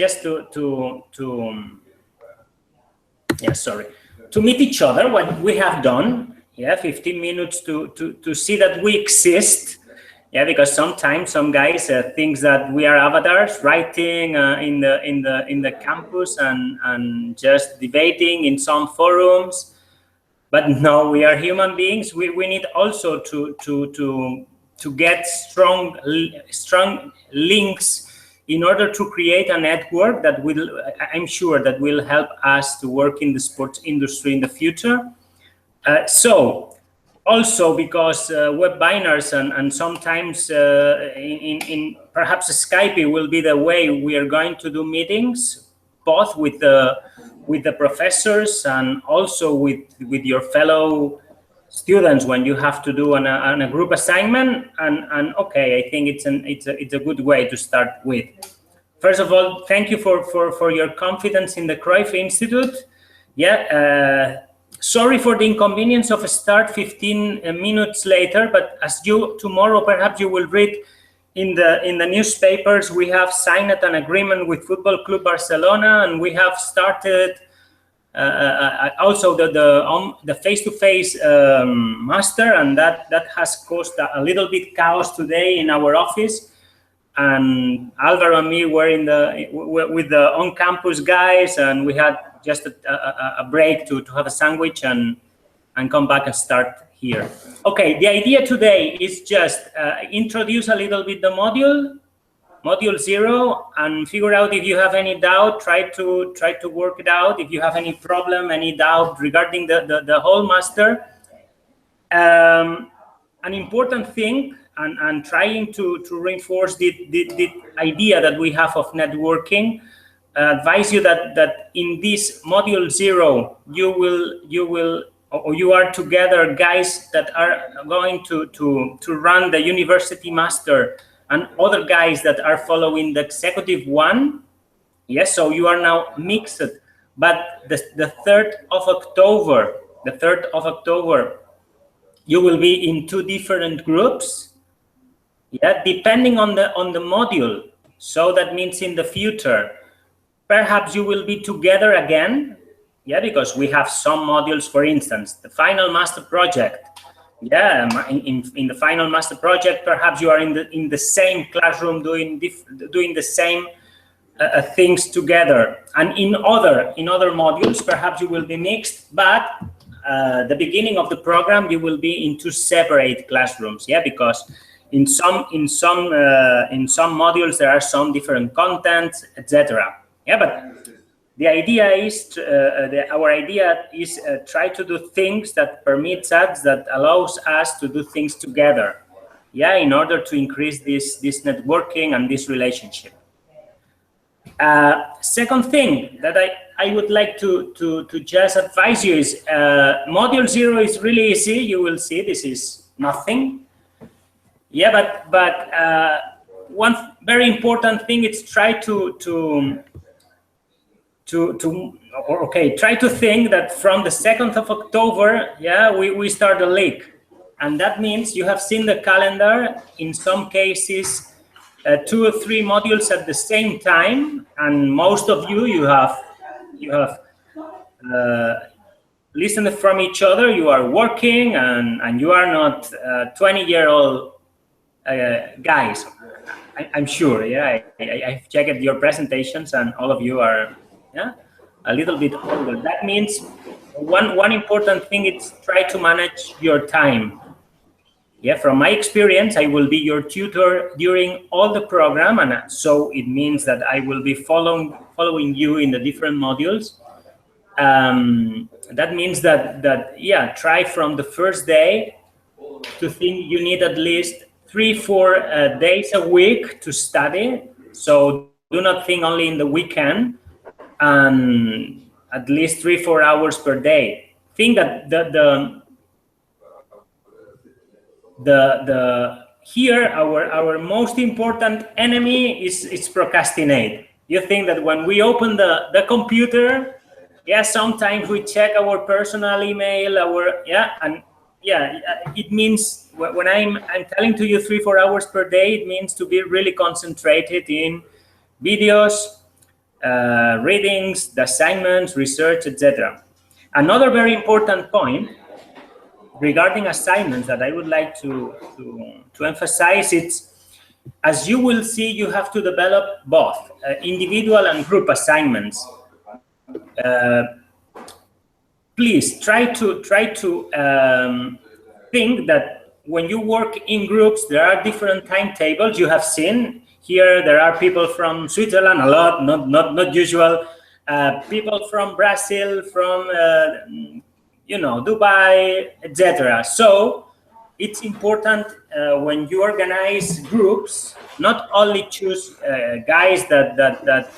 just to meet each other, what we have done. 15 minutes to see that we exist. Because sometimes some guys think that we are avatars writing in the campus and just debating in some forums. But no, we are human beings. We need also to get strong links in order to create a network that I'm sure that will help us to work in the sports industry in the future. So also because web binaries and sometimes in perhaps Skype will be the way we are going to do meetings, both with the professors and also with your fellow students when you have to do a group assignment. And okay, I think it's a good way to start with. First of all, thank you for your confidence in the Cruyff Institute. Sorry for the inconvenience of a start 15 minutes later, but as tomorrow perhaps you will read in the newspapers, we have signed an agreement with Football Club Barcelona, and we have started also the face-to-face master, and that has caused a little bit chaos today in our office. And Alvaro and me were with the on-campus guys, and we had just a break to have a sandwich and come back and start here. Okay, the idea today is just introduce a little bit the module 0, and figure out if you have any doubt. Try to work it out. If you have any problem, any doubt regarding the whole master. An important thing, and trying to reinforce the idea that we have of networking. Advise you that in this module 0 you are together guys that are going to run the university master and other guys that are following the executive one. Yes, so you are now mixed. But the 3rd of October, you will be in 2 different groups. Depending on the module. So that means in the future, perhaps you will be together again, because we have some modules, for instance, the final master project. In the final master project, perhaps you are in the same classroom doing the same things together. And in other modules, perhaps you will be mixed, but the beginning of the program, you will be in 2 separate classrooms. Because in some modules there are some different contents, etc. But the idea is our idea is try to do things that permits us, that allows us to do things together. In order to increase this networking and this relationship. Second thing that I would like to just advise you is module 0 is really easy. You will see this is nothing. But one very important thing is try to think that from the 2nd of October, we start the league. And that means you have seen the calendar, in some cases, 2 or 3 modules at the same time. And most of you have listened from each other. You are working and you are not 20-year-old guys. I'm sure, I've checked your presentations and all of you are a little bit older. That means one important thing is try to manage your time. From my experience, I will be your tutor during all the program, and so it means that I will be following you in the different modules. That means that try from the first day to think you need at least 3-4 days a week to study. So do not think only in the weekend, and at least 3-4 hours per day. Think that here our most important enemy is procrastinate. You think that when we open the computer, sometimes we check our personal email, it means when I'm telling to you 3-4 hours per day, it means to be really concentrated in videos, readings, the assignments, research, etc. Another very important point regarding assignments that I would like to emphasize, it's, as you will see, you have to develop both individual and group assignments. Please try to think that when you work in groups, there are different timetables. You have seen here there are people from Switzerland, a lot, not usual. People from Brazil, from Dubai, etc. So it's important when you organize groups, not only choose guys that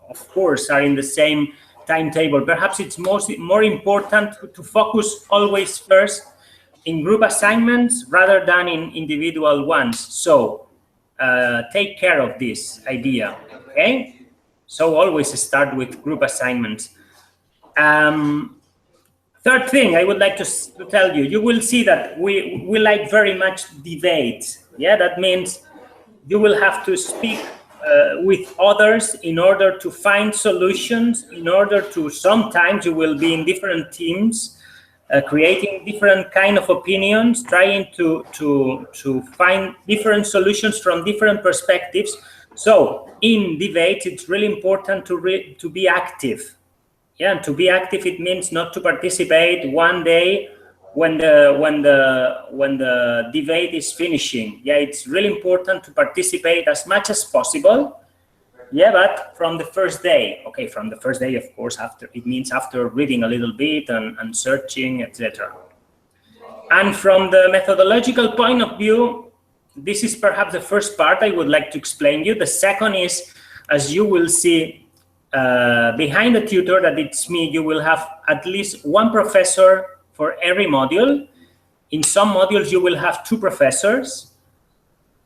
of course are in the same timetable. Perhaps it's more important to focus always first in group assignments rather than in individual ones. So take care of this idea, okay? So always start with group assignments. Third thing I would like to tell you, you will see that we like very much debate. Yeah, that means you will have to speak with others in order to find solutions, in order to, sometimes you will be in different teams, creating different kind of opinions, trying to find different solutions from different perspectives. So in debate, it's really important to be active. Yeah, and to be active, it means not to participate one day when the debate is finishing. Yeah, it's really important to participate as much as possible. Yeah, but from the first day. Okay, from the first day, of course, after reading a little bit and searching, etc. And from the methodological point of view, this is perhaps the first part I would like to explain you. The second is, as you will see, behind the tutor, that it's me, you will have at least one professor for every module. In some modules, you will have two professors.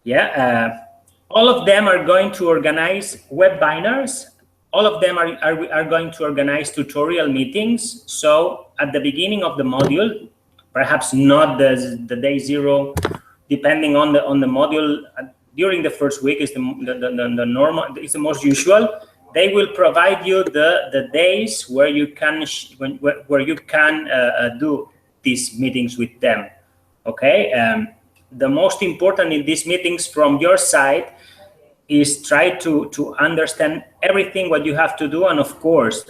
Yeah, all of them are going to organize webinars. All of them are going to organize tutorial meetings. So at the beginning of the module, perhaps not the day zero, depending on the module, during the first week is the normal, is the most usual. They will provide you the days where you can do these meetings with them. Okay. The most important in these meetings from your side is try to understand everything what you have to do, and of course,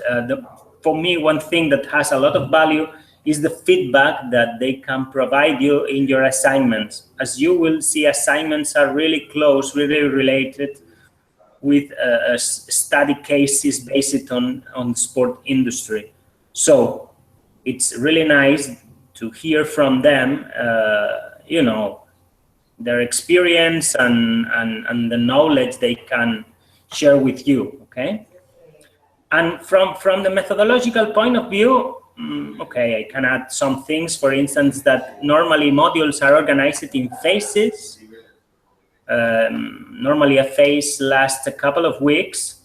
for me, one thing that has a lot of value is the feedback that they can provide you in your assignments. As you will see, assignments are really close, really related with study cases based on sport industry. So it's really nice to hear from them, their experience and the knowledge they can share with you, okay? And from the methodological point of view, okay, I can add some things. For instance, that normally modules are organized in phases. Normally a phase lasts a couple of weeks,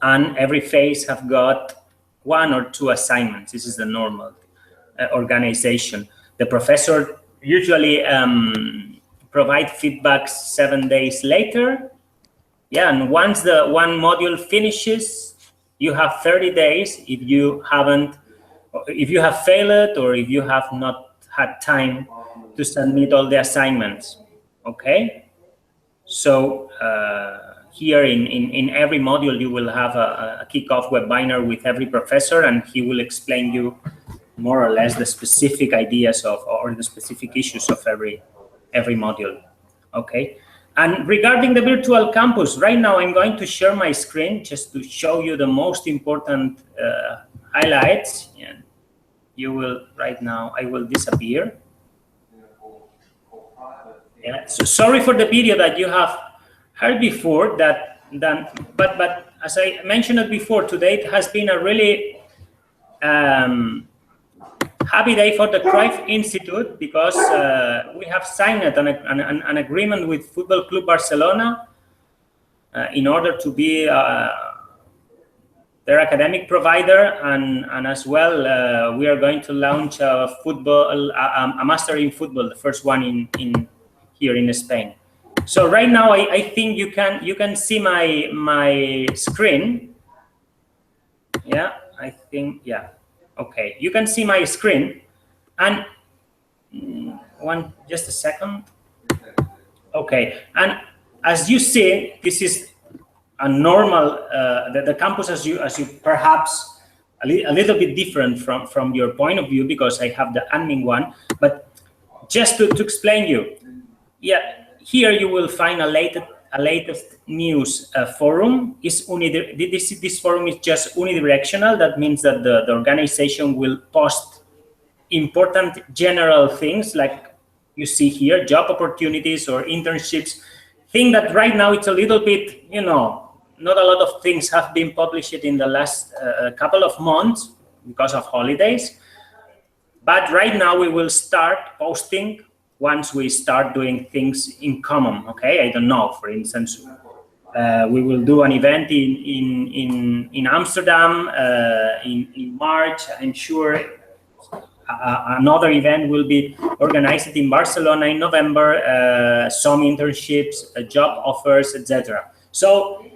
and every phase have got one or two assignments. This is the normal organization. The professor usually provide feedback 7 days later. Yeah, and once the one module finishes, you have 30 days if you have failed or if you have not had time to submit all the assignments. Okay, so here in every module you will have a kickoff webinar with every professor, and he will explain you more or less the specific ideas or the specific issues of every module. Okay, and regarding the virtual campus, right now I'm going to share my screen just to show you the most important highlights. And you will, right now I will disappear. Yeah, so sorry for the video that you have heard before, but as I mentioned it before, today it has been a really happy day for the Cruyff Institute, because we have signed an agreement with Football Club Barcelona in order to be their academic provider, and as well we are going to launch a master in football, the first one here in Spain. So right now, I think you can see my screen. Yeah, I think, yeah. Okay, you can see my screen, and just a second. Okay, and as you see, this is a normal the campus as you perhaps a little bit different from your point of view, because I have the admin one. But just to explain you, yeah, here you will find a latest news forum. This forum is just unidirectional. That means that the organization will post important general things like you see here, job opportunities or internships. Thing that right now it's a little bit, not a lot of things have been published in the last couple of months because of holidays. But right now we will start posting once we start doing things in common. Okay, I don't know. For instance, we will do an event in Amsterdam in March. I'm sure another event will be organized in Barcelona in November. Some internships, job offers, etc. So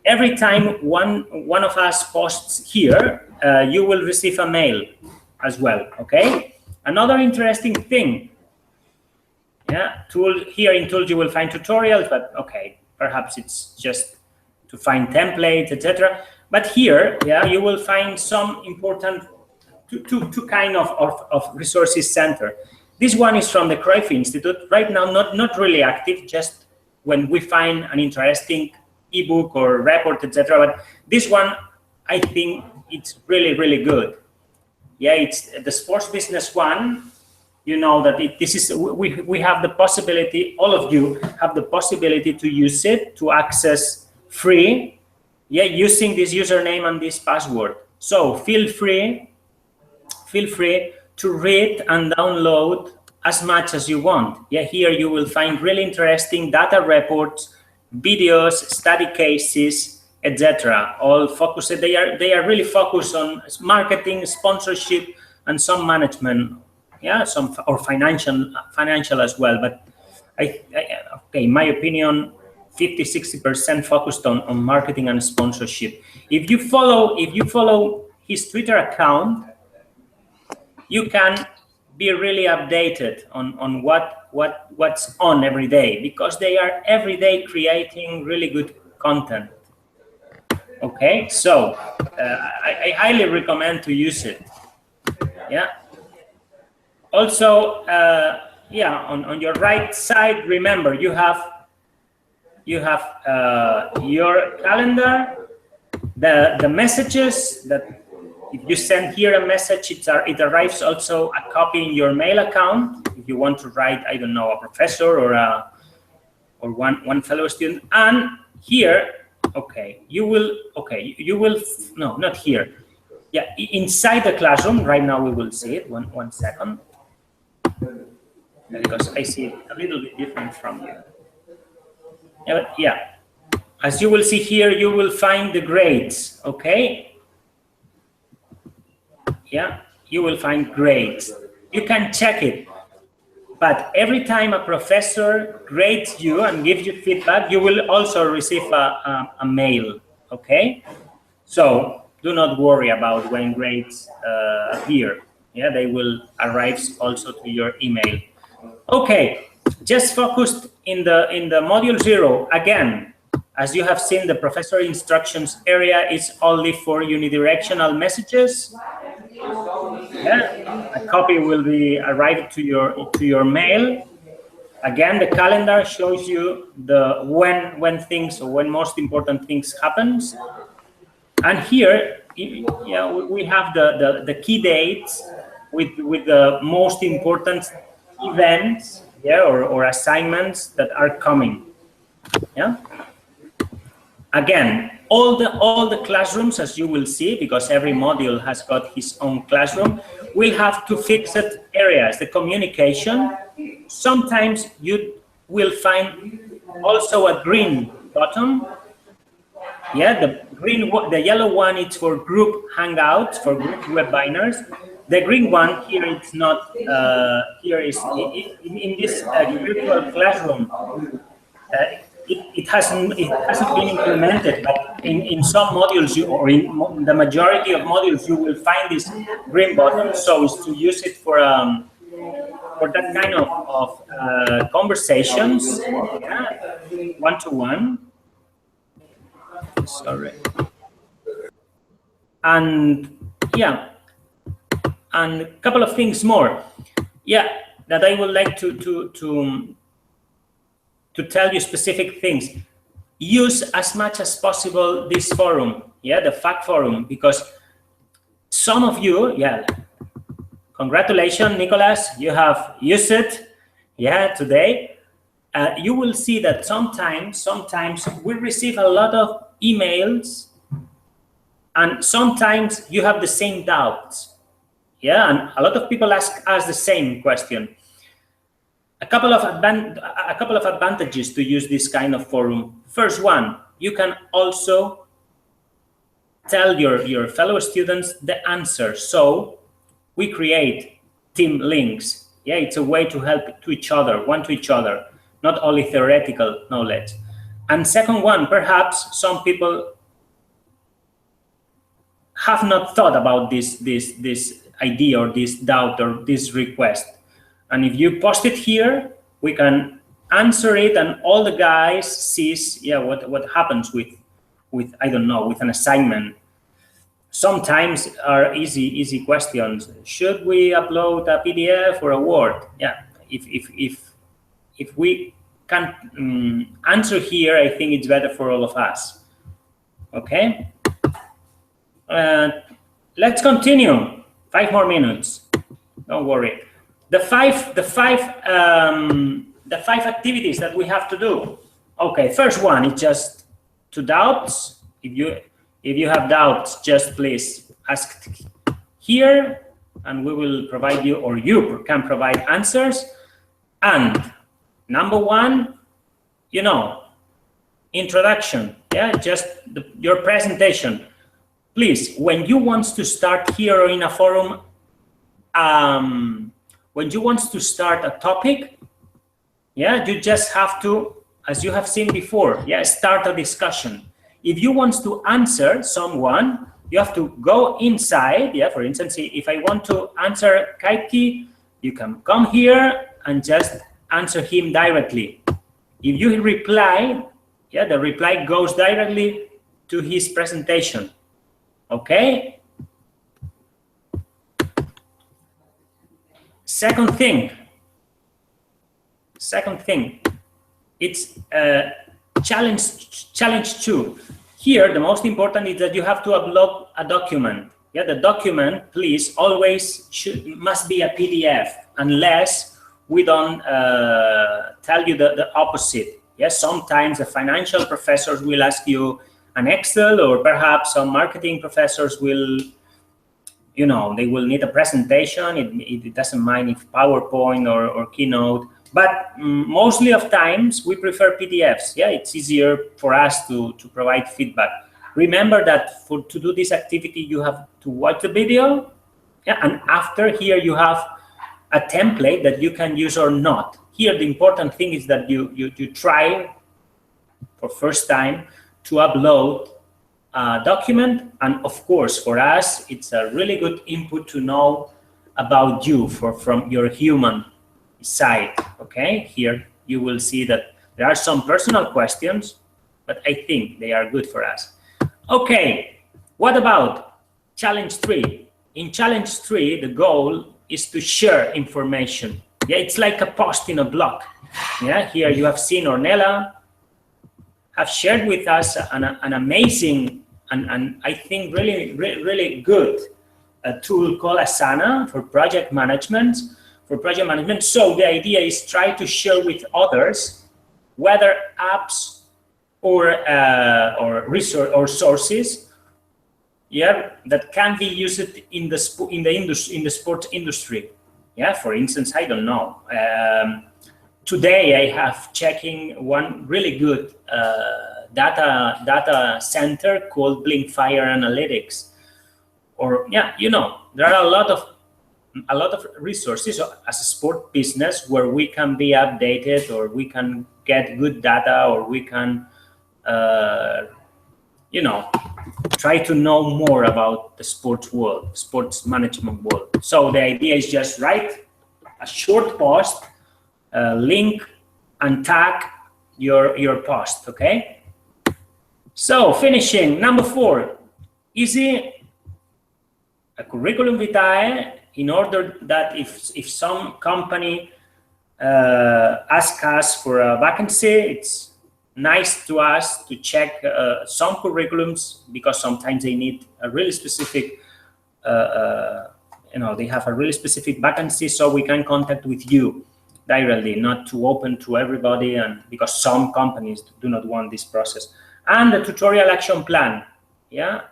every time one of us posts here, you will receive a mail as well. Okay. Another interesting thing. Yeah, here in tools you will find tutorials, but okay, perhaps it's just to find templates, etc. But here, yeah, you will find some important two kind of resources center. This one is from the Cruyff Institute. Right now, not really active, just when we find an interesting ebook or report, etc. But this one, I think it's really good. Yeah, it's the sports business one. You know that this is we have the possibility. All of you have the possibility to use it to access free. Yeah, using this username and this password. So feel free to read and download as much as you want. Yeah, here you will find really interesting data reports, videos, study cases, etc. All focused. They are really focused on marketing, sponsorship, and some management. Yeah, some or financial as well. But okay, in my opinion, 50-60% focused on marketing and sponsorship. If you follow his Twitter account, you can be really updated on what's on every day, because they are every day creating really good content. Okay, so I highly recommend to use it. Yeah. Also, yeah, on your right side, remember you have your calendar, the messages that if you send here a message, it arrives also a copy in your mail account. If you want to write, I don't know, a professor or one fellow student, and here, okay, you will no, not here. Yeah, inside the classroom. Right now we will see it. One second. Because I see it a little bit different from you. Yeah, but yeah, as you will see here, you will find the grades. Okay. Yeah, you will find grades. You can check it, but every time a professor grades you and gives you feedback, you will also receive a mail. Okay, so do not worry about when grades appear. Yeah, they will arrive also to your email. Okay, just focused in the module 0 again. As you have seen, the professor instructions area is only for unidirectional messages. Yeah, a copy will be arrived to your mail. Again, the calendar shows you the when things or when most important things happens. And here, yeah, we have the key dates with the most important events, yeah, or assignments that are coming. Yeah. Again, all the classrooms, as you will see, because every module has got his own classroom, will have two fixed areas. The communication. Sometimes you will find also a green button. Yeah, the yellow one is for group hangouts, for group webinars. The green one here, it's not. Here is in this virtual classroom. it hasn't been implemented, but in some modules or in the majority of modules you will find this green button. So is to use it for that kind of conversations, yeah, one-to-one. Sorry. And yeah, and a couple of things more, yeah, that I would like to tell you specific things. Use as much as possible this forum, yeah, the FAQ forum, because some of you, yeah, congratulations, Nicolas, you have used it, yeah, today. You will see that sometimes we receive a lot of emails, and sometimes you have the same doubts, yeah, and a lot of people ask us the same question. A couple of advantages to use this kind of forum. First one, you can also tell your fellow students the answer. So we create team links. Yeah, it's a way to help to each other, not only theoretical knowledge. And second one, perhaps some people have not thought about this idea or this doubt or this request. And if you post it here, we can answer it, and all the guys sees, yeah, what happens with I don't know, with an assignment. Sometimes are easy questions. Should we upload a PDF or a Word? Yeah, if we can answer here, I think it's better for all of us. Okay. Let's continue. 5 more minutes. Don't worry. The five activities that we have to do. Okay, first one is just to doubts. If you have doubts, just please ask here, and we will provide you, or you can provide answers. And number one, you know, introduction. Yeah, just your presentation. Please, when you want to start here or in a forum, when you want to start a topic, yeah, you just have to, as you have seen before, yeah, start a discussion. If you want to answer someone, you have to go inside. Yeah, for instance, if I want to answer Kaiki, you can come here and just answer him directly. If you reply, yeah, the reply goes directly to his presentation. Okay. Second thing, it's challenge 2. Here, the most important is that you have to upload a document. Yeah, the document, please, always must be a PDF, unless we don't tell you the opposite. Yes, sometimes the financial professors will ask you an Excel, or perhaps some marketing professors will, you know, they will need a presentation. It doesn't mind if PowerPoint or Keynote, but mostly of times we prefer PDFs. Yeah, it's easier for us to provide feedback. Remember that to do this activity, you have to watch the video. Yeah, and after here you have a template that you can use or not. Here, the important thing is that you try for first time to upload a document, and of course for us it's a really good input to know about you from your human side. Okay, here you will see that there are some personal questions, but I think they are good for us. Okay, what about challenge 3? In challenge 3, the goal is to share information. Yeah, it's like a post in a blog. Yeah, here you have seen Ornella have shared with us an amazing and I think really good tool called Asana for project management. So the idea is try to share with others, whether apps or resource or sources, yeah, that can be used in the sports industry. Yeah, for instance, I don't know. Today I have checking one really good data center called Blinkfire Analytics. Or yeah, you know, there are a lot of a lot of resources as a sport business where we can be updated, or we can get good data, or we can, you know, try to know more about the sports world, sports management world. So the idea is just write a short post, link and tag your post, okay? So finishing, number 4, easy, a curriculum vitae, in order that if some company asks us for a vacancy, it's nice to us to check some curriculums, because sometimes they need a really specific, you know, they have a really specific vacancy, so we can contact with you directly, not to open to everybody, and because some companies do not want this process. And the tutorial action plan, yeah.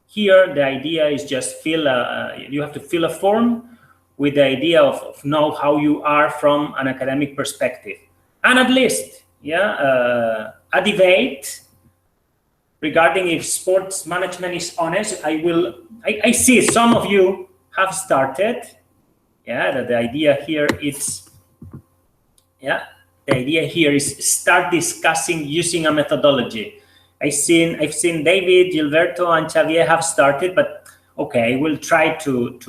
Here, the idea is just you have to fill a form with the idea of know how you are from an academic perspective. And at least, yeah, a debate regarding if sports management is honest. I see some of you have started, yeah, that the idea here is, yeah, the idea here is start discussing using a methodology. I've seen David, Gilberto, and Xavier have started, but okay, we'll try to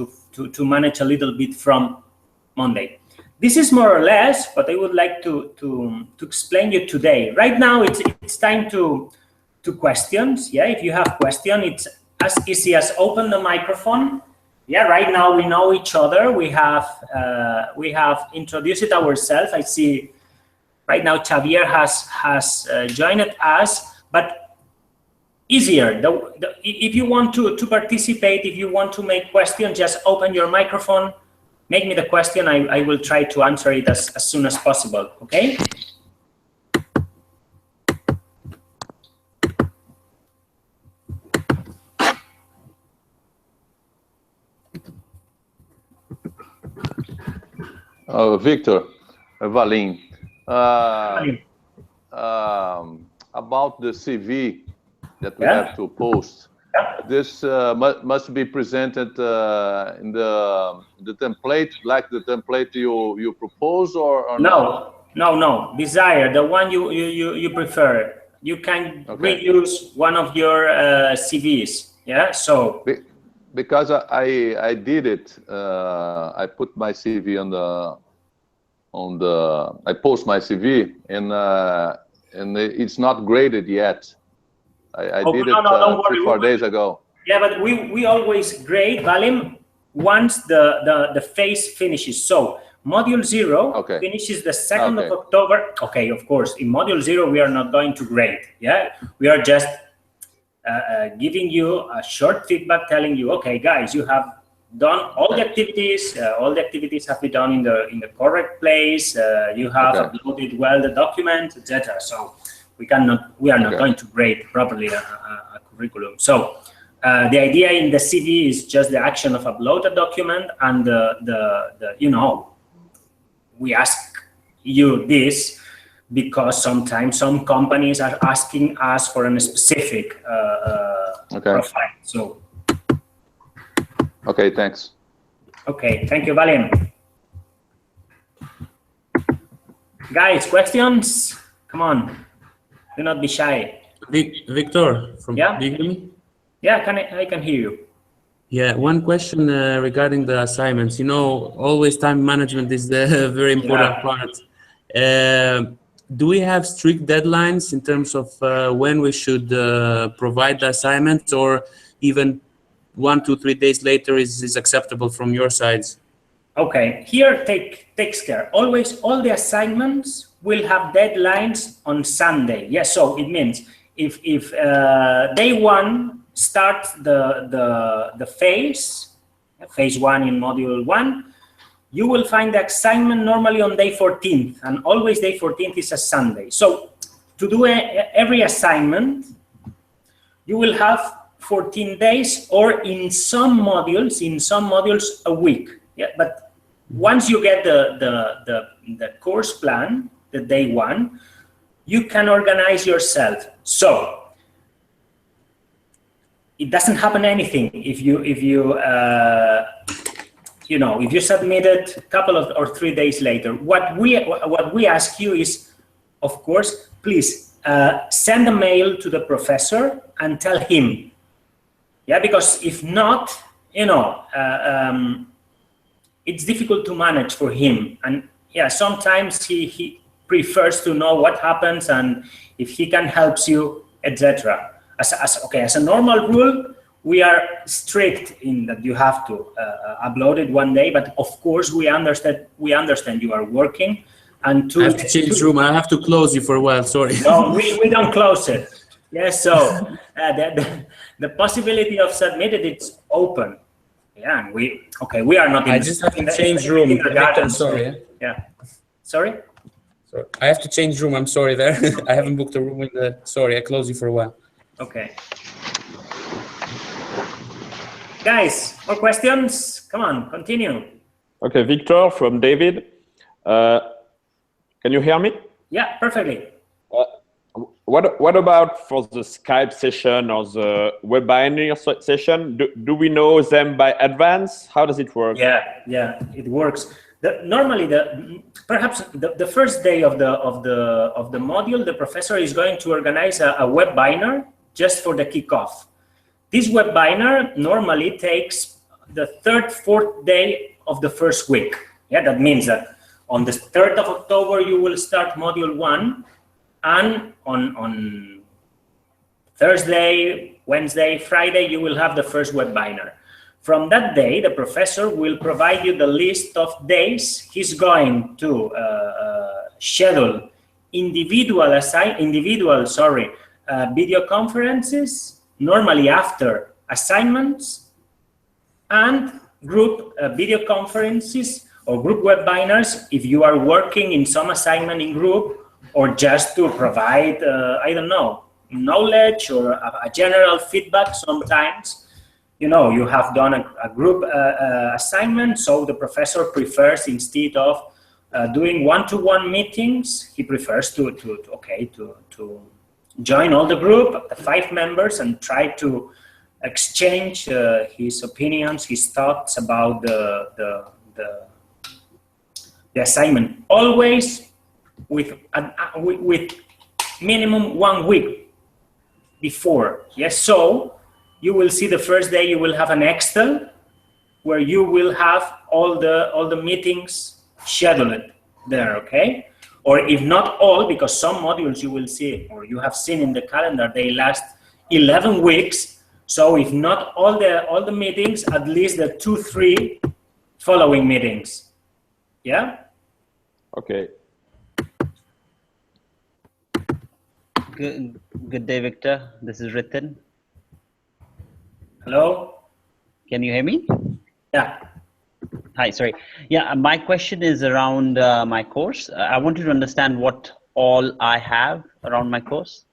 manage a little bit from Monday. This is more or less what I would like to explain you today. Right now, it's time to questions. Yeah, if you have question, it's as easy as open the microphone. Yeah, right now we know each other. We have introduced it ourselves. I see right now Xavier has joined us. But easier, if you want to participate, if you want to make questions, just open your microphone, make me the question. I will try to answer it as soon as possible, okay? Victor, Valim. About the CV that we have to post, this must be presented in the template, like the template you propose, or no, Desire, the one you prefer. You can reuse one of your CVs. Yeah, so because I did it, I put my CV on the I post my CV, and it's not graded yet. I did it 3-4 days ago. Yeah, but we always grade, Valim, once the phase finishes. So module 0 finishes the 2nd of October. Okay, of course, in module 0 we are not going to grade. Yeah, we are just giving you a short feedback, telling you, okay, guys, you have done all the activities. All the activities have been done in the correct place. You have uploaded well the document, etc. So we are not going to grade properly a curriculum. So the idea in the CV is just the action of upload a document, and the you know, we ask you this because sometimes some companies are asking us for a specific profile. So. Okay, thanks. Okay, thank you, Valim. Guys, questions? Come on, do not be shy. Victor, do you hear me? Yeah, I can hear you. Yeah, one question regarding the assignments. You know, always time management is the very important part. Do we have strict deadlines in terms of when we should provide the assignments, or even 1, 2, 3 days later is acceptable from your sides? Okay, here takes care. Always, all the assignments will have deadlines on Sunday. Yes, so it means if day 1 starts the phase 1 in module 1, you will find the assignment normally on day 14th, and always day 14th is a Sunday. So to do every assignment, you will have 14 days, or in some modules a week. Yeah, but once you get the course plan, the day 1, you can organize yourself. So it doesn't happen anything if you you know, if you submit it a couple of or 3 days later, what we ask you is, of course, please send a mail to the professor and tell him. Yeah, because if not, you know, it's difficult to manage for him. And yeah, sometimes he prefers to know what happens and if he can help you, etc. As a normal rule, we are strict in that you have to upload it one day, but of course we understand you are working. And I have to change room. I have to close you for a while. Sorry. No, we don't close it. Yes, so the possibility of submitting it's open. Yeah, and we are not. I just have to change room. Victor, sorry. Yeah. Sorry. I have to change room. I'm sorry there. I haven't booked a room in the. Sorry, I closed you for a while. Okay. Guys, more questions? Come on, continue. Okay, Victor from David. Can you hear me? Yeah, perfectly. What about for the Skype session or the webinar session? Do we know them by advance? How does it work? Yeah, it works. Normally, perhaps the first day of the module, the professor is going to organize a webinar just for the kickoff. This webinar normally takes the 3rd, 4th day of the first week. Yeah, that means that on the 3rd of October, you will start module 1, and on Thursday, Wednesday, Friday, you will have the first webinar. From that day, the professor will provide you the list of days he's going to schedule individual video conferences, normally after assignments, and group video conferences or group webinars if you are working in some assignment in group, or just to provide, I don't know, knowledge or a general feedback. Sometimes, you know, you have done a group assignment, so the professor prefers, instead of doing one-to-one meetings, he prefers to join all the group, the 5 members, and try to exchange his opinions, his thoughts about the assignment. Always with minimum 1 week before. Yes, so you will see the first day you will have an Excel where you will have all the meetings scheduled there, okay? Or if not all, because some modules you will see or you have seen in the calendar, they last 11 weeks. So if not all the meetings, at least the 2-3 following meetings. Yeah? Okay. Good day, Victor. This is Ritin. Hello? Can you hear me? Yeah. Hi, sorry. Yeah, my question is around my course. I wanted to understand what all I have around my course.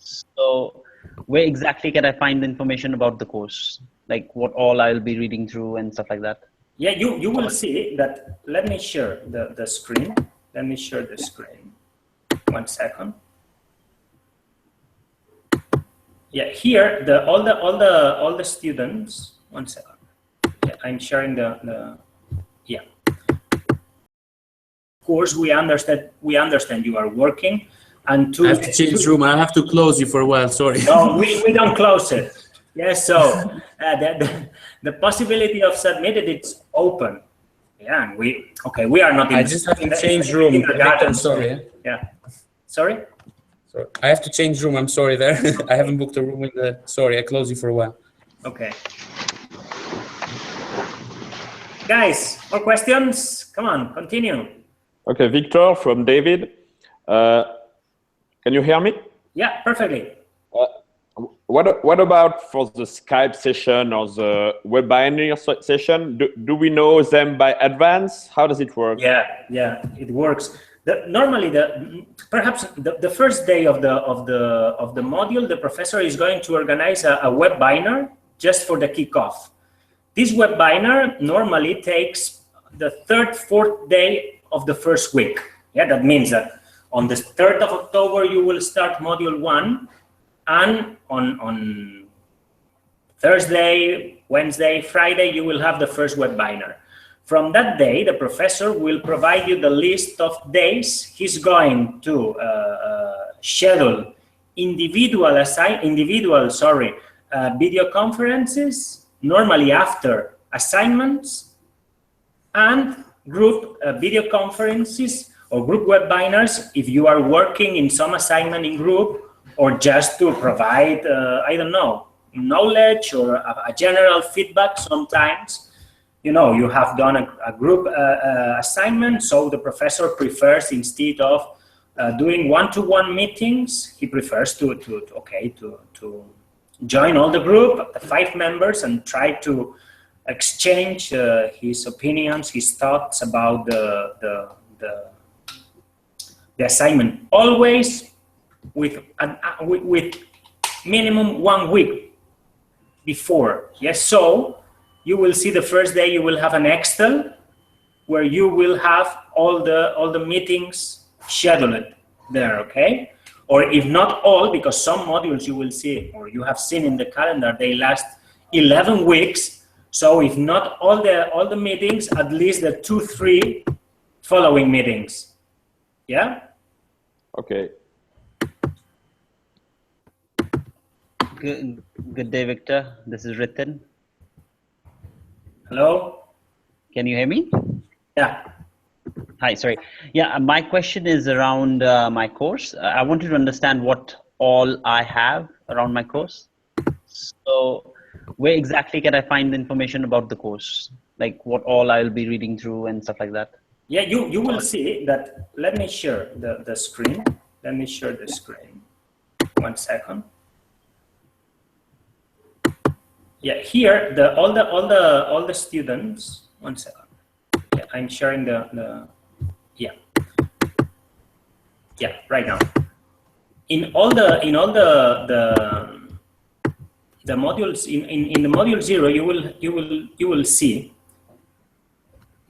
So where exactly can I find the information about the course? Like what all I'll be reading through and stuff like that? Yeah, you will see that. Let me share the screen. Let me share the screen. 1 second. Yeah, here all the students. 1 second. Yeah, I'm sharing the yeah. Of course, we understand you are working, and I have to change room. I have to close you for a while. Sorry. No, we don't close it. Yes, so the possibility of submitting it's open. Yeah, and we are not. I just have to change room. Victor, sorry. Yeah. Sorry. I have to change room. I'm sorry there. I haven't booked a room in the. Sorry, I closed you for a while. Okay. Guys, more questions? Come on, continue. Okay, Victor from David. Can you hear me? Yeah, perfectly. What about for the Skype session or the webinar session? Do we know them by advance? How does it work? Yeah, it works. Normally, perhaps the first day of the module, the professor is going to organize a webinar just for the kickoff. This webinar normally takes the 3rd, 4th day of the first week. Yeah, that means that on the 3rd of October you will start module 1, and on Thursday, Wednesday, Friday you will have the first webinar. From that day, the professor will provide you the list of days he's going to schedule individual video conferences, normally after assignments, and group video conferences or group webinars if you are working in some assignment in group, or just to provide, I don't know, knowledge or a general feedback. Sometimes, you know, you have done a group assignment, so the professor prefers, instead of doing one-to-one meetings, he prefers to join all the group, the 5 members, and try to exchange his opinions, his thoughts about the assignment, always with minimum 1 week before. Yes, so you will see the first day you will have an Excel where you will have all the meetings scheduled there, okay? Or if not all, because some modules you will see, or you have seen in the calendar, they last 11 weeks. So if not all the meetings, at least the 2-3 following meetings. Yeah? Okay. Good day, Victor. This is Ritin. Hello? Can you hear me? Yeah. Hi, sorry. Yeah, my question is around my course. I wanted to understand what all I have around my course. So where exactly can I find the information about the course? Like what all I'll be reading through and stuff like that? Yeah, you will see that. Let me share the screen. Let me share the screen. 1 second. Yeah, here all the students. 1 second. Yeah, I'm sharing yeah, right now. In all the modules in the module 0, you will see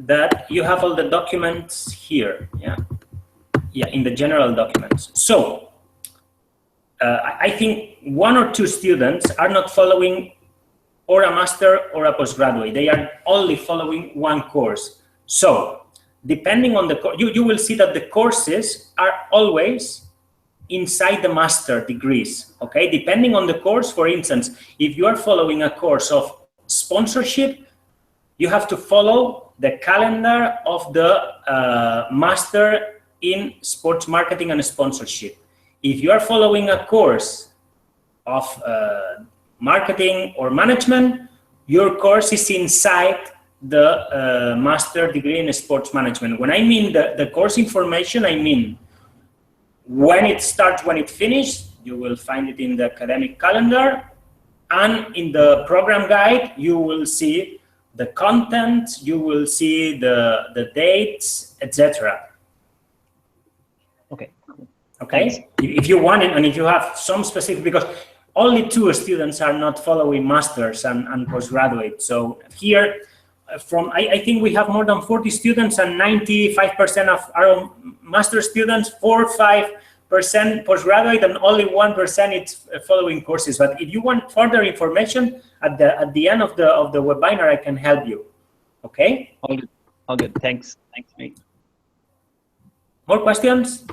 that you have all the documents here. Yeah, in the general documents. So I think 1 or 2 students are not following or a master or a postgraduate. They are only following one course. So depending on the course, you will see that the courses are always inside the master degrees, okay? Depending on the course, for instance, if you are following a course of sponsorship, you have to follow the calendar of the master in sports marketing and sponsorship. If you are following a course of marketing or management, your course is inside the master degree in sports management. When I mean the course information, I mean when it starts, when it finishes, you will find it in the academic calendar, and in the program guide, you will see the content, you will see the dates, etc. Okay. Okay. Thanks. If you want it, and if you have some specific, because only 2 students are not following masters and postgraduate. So here, I think we have more than 40 students, and 95% of our master students, 4-5% postgraduate, and only 1% it's following courses. But if you want further information, at the end of the webinar, I can help you. Okay. All good. Thanks, mate. More questions?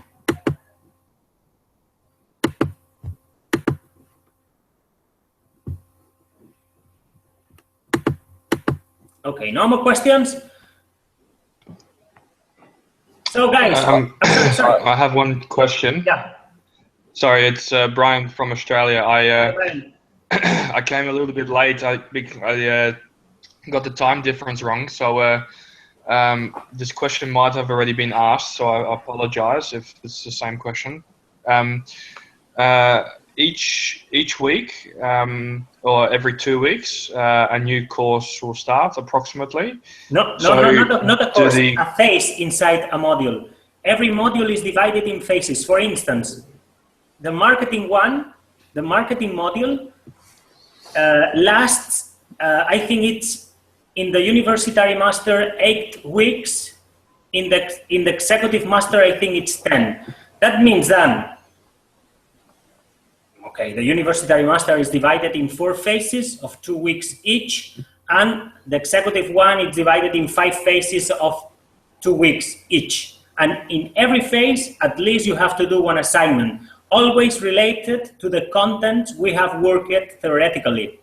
Okay, no more questions? So guys, sorry. I have one question. Yeah. Sorry, it's Brian from Australia. I came a little bit late. I got the time difference wrong. So this question might have already been asked. So I apologize if it's the same question. Each week or every 2 weeks, a new course will start approximately. Not a course, a phase inside a module. Every module is divided in phases. For instance, the marketing module lasts, I think it's in the university master 8 weeks. In the executive master, I think it's 10. That means that okay, the university master is divided in 4 phases of 2 weeks each, and the executive one is divided in 5 phases of 2 weeks each. And in every phase, at least you have to do 1 assignment, always related to the content we have worked theoretically.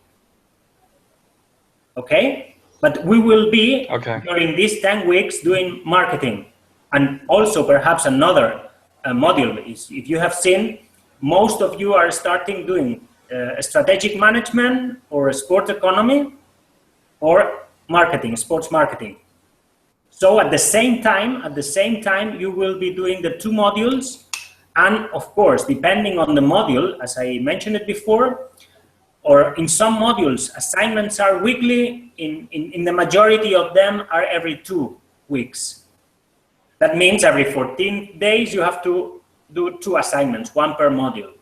Okay? But we will be, during these 10 weeks, doing marketing. And also perhaps another module is, if you have seen, most of you are starting doing strategic management or sport economy or marketing, sports marketing. So at the same time, you will be doing the 2 modules. And of course, depending on the module, as I mentioned it before, or in some modules, assignments are weekly, in the majority of them are every 2 weeks. That means every 14 days you have to do 2 assignments, 1 per module.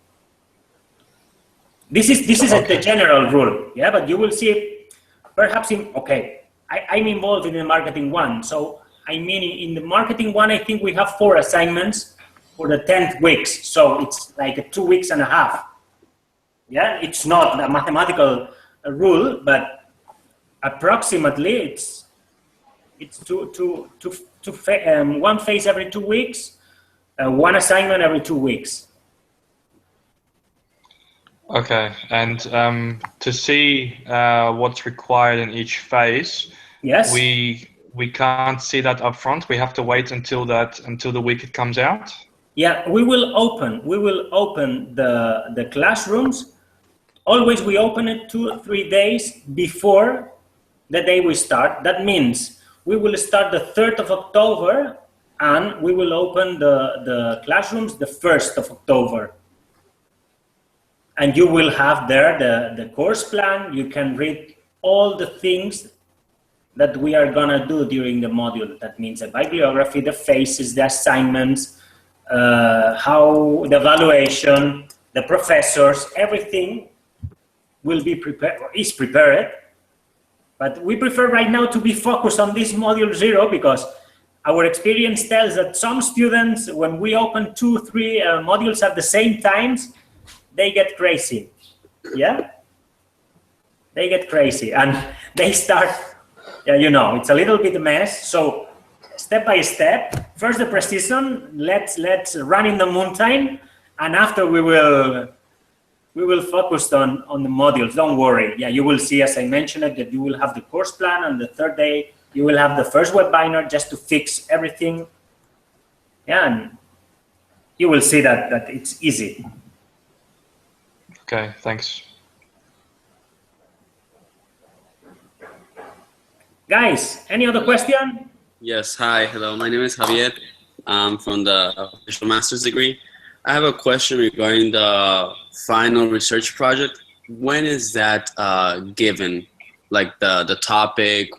This is the general rule, yeah, but you will see perhaps I'm involved in the marketing one, so I mean in the marketing one, I think we have 4 assignments for the 10th weeks, so it's like 2 weeks and a half. Yeah, it's not a mathematical rule, but approximately it's 1 phase every 2 weeks, 1 assignment every 2 weeks. Okay, and to see what's required in each phase, yes, we can't see that up front. We have to wait until the week it comes out. Yeah, we will open the classrooms. Always we open it 2 or 3 days before the day we start. That means we will start the 3rd of October and we will open the classrooms the 1st of October. And you will have there the course plan. You can read all the things that we are gonna do during the module. That means the bibliography, the phases, the assignments, how the evaluation, the professors, everything will be prepared, or is prepared. But we prefer right now to be focused on this module 0 because our experience tells that some students, when we open 2 or 3 modules at the same time, they get crazy. Yeah? They get crazy and they start, it's a little bit a mess. So step by step, first the precision, let's run in the mountain, and after we will focus on the modules. Don't worry. Yeah, you will see, as I mentioned it, that you will have the course plan, and the 3rd day you will have the first webinar just to fix everything. Yeah, and you will see that it's easy. Okay, thanks. Guys, any other question? Yes, hi, hello. My name is Javier. I'm from the official master's degree. I have a question regarding the final research project. When is that given? Like the topic,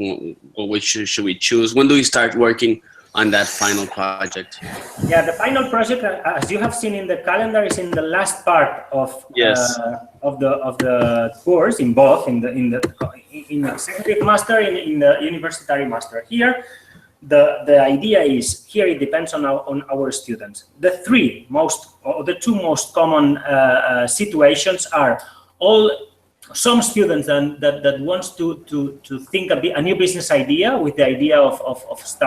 which should we choose? When do we start working on that final project? Yeah, the final project, as you have seen in the calendar, is in the last part of the course, in both in the executive master, in the university master. Here, the idea is, here it depends on our students. The 2 most common situations are some students that wants to think a new business idea with the idea of starting